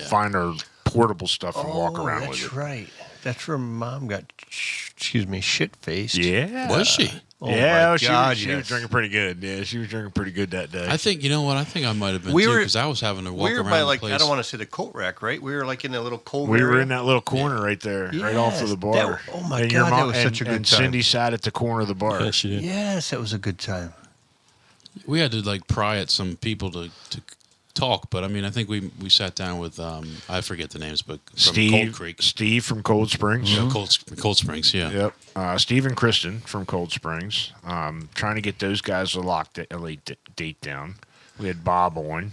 find our portable stuff and walk around with it. That's right. That's where Mom got, shit-faced. Yeah. Was she? Oh, yeah, my God, she was drinking pretty good. Yeah, she was drinking pretty good that day. I think, you know what? I think I might have been too, because I was having to walk we were around by, the place. I don't want to say the coat rack, right? We were like in that little cold We area. were in that little corner right there, right off of the bar. Oh, my and God, that was such a good and time. Cindy sat at the corner of the bar. Yes, she did. Yes, that was a good time. We had to pry at some people to talk, but I mean, I think we sat down with I forget the names, but from Cold Creek, Steve from Cold Springs. Cold Springs, yeah. Yep. Steve and Kristen from Cold Springs. Trying to get those guys a late date down. We had Bob on.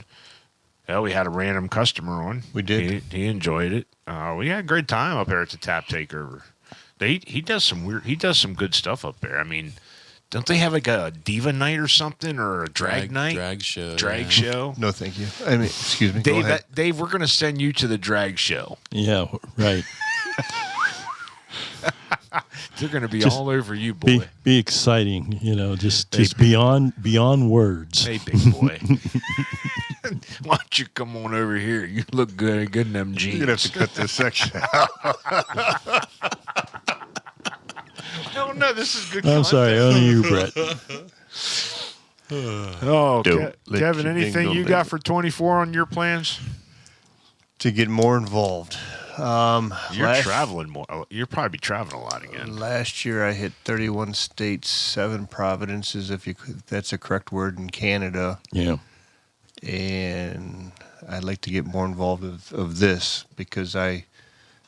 Well, we had a random customer on. We did. He enjoyed it. We had a great time up there at the Tap Takeover. He does some good stuff up there. I mean, don't they have like a diva night or something, or a drag night? Drag show. Drag show. No, thank you. I mean, excuse me. Go ahead. Dave, we're going to send you to the drag show. Yeah, right. They're going to be Just all over you, boy. Be exciting, just beyond words. Hey, big boy. Why don't you come on over here? You look good in them jeans. You're going to have to cut this section out. Oh, no, this is good I'm content. sorry, only you, Bret. Oh, Kevin, anything you got for 24 on your plans? To get more involved. You're traveling more. You'll probably be traveling a lot again. Last year I hit 31 states, 7 provinces, if that's a correct word, in Canada. Yeah. And I'd like to get more involved of this, because I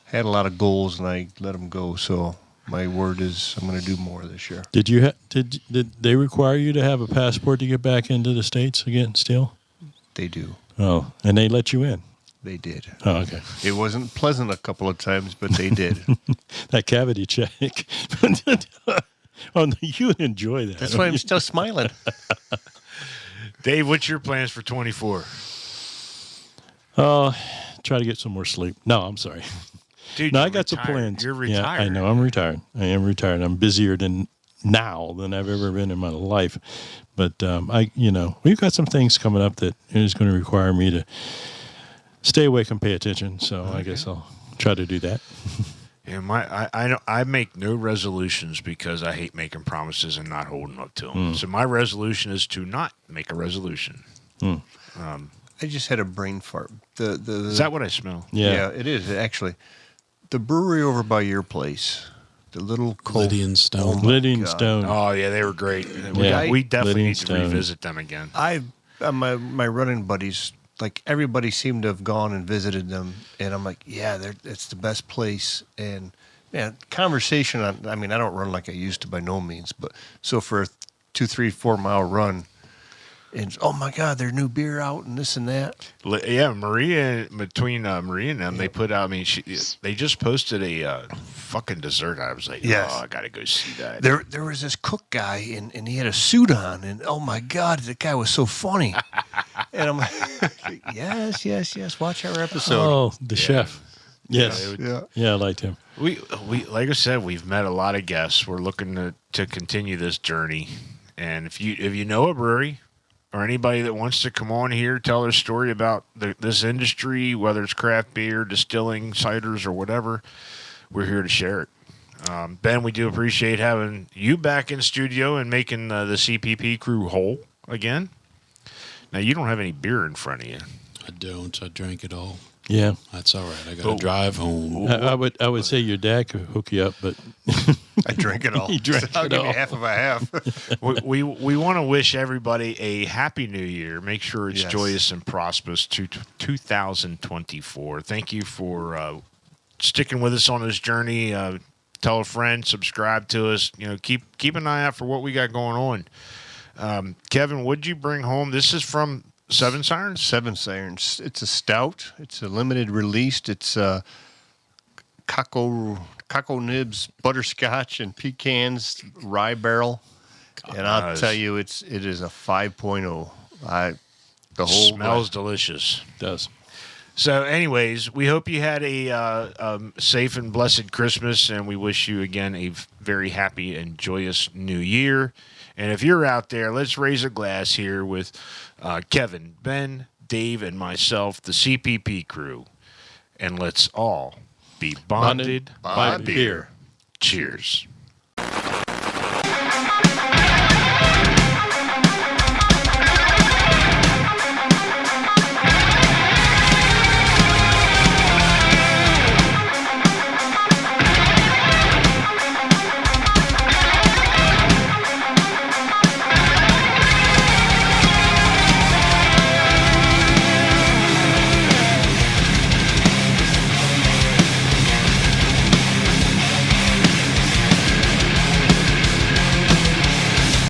had a lot of goals and I let them go. So my word is I'm going to do more this year. Did they require you to have a passport to get back into the States again still? They do. Oh, and they let you in? They did. Oh, okay. It wasn't pleasant a couple of times, but they did. That cavity check. Oh, you enjoy that. That's why I'm still smiling. Dave, what's your plans for 24? Try to get some more sleep. No, I'm sorry. Dude, No, you're I got some retired. plans. You're retired. Yeah, I know. I'm retired. I am retired. I'm busier than I've ever been in my life. But we've got some things coming up that is going to require me to stay awake and pay attention. So I guess I'll try to do that. Yeah, I make no resolutions because I hate making promises and not holding up to them. So my resolution is to not make a resolution. I just had a brain fart. Is that what I smell? Yeah. It is, actually. The brewery over by your place, the little cold... Lydian Stone. Lydian God. Stone. Oh, yeah, they were great. Yeah. We definitely Lydian need to Stone. revisit them again. My running buddies, like, everybody seemed to have gone and visited them, and I'm like, yeah, it's the best place. And conversation I don't run like I used to by no means, but so for a 2, 3, 4 mile run, and oh my God, their new beer out and this and that. Yeah, between Maria and them, they put out. They just posted a fucking dessert. I was like, Yes. oh, I gotta go see that. There was this cook guy, and he had a suit on, and oh my God, that guy was so funny. And I'm like, yes, watch our episode. Oh, the chef. Yes. Yeah. I liked him. We like I said, we've met a lot of guests. We're looking to continue this journey, and if you know a brewery or anybody that wants to come on here, tell their story about this industry, whether it's craft beer, distilling, ciders, or whatever, we're here to share it. Ben, we do appreciate having you back in studio and making the CPP crew whole again. Now, you don't have any beer in front of you. I don't. I drank it all. Yeah. That's all right. I got to drive home. I would say your dad could hook you up, but I drink it all. He drank I'll it give you all. half of a half. We want to wish everybody a happy new year. Make sure it's Yes. joyous and prosperous to 2024. Thank you for sticking with us on this journey. Tell a friend, subscribe to us. Keep an eye out for what we got going on. Kevin, what'd you bring home? This is from Seven Sirens? Seven Sirens. It's a stout. It's a limited release. It's cocoa nibs, butterscotch, and pecans rye barrel. And I'll Nice. tell you, it is a 5.0. The whole Smells delicious. it does. So, anyways, we hope you had a safe and blessed Christmas, and we wish you again a very happy and joyous New Year. And if you're out there, let's raise a glass here with Kevin, Ben, Dave, and myself, the CPP crew, and let's all be bonded By beer. Cheers.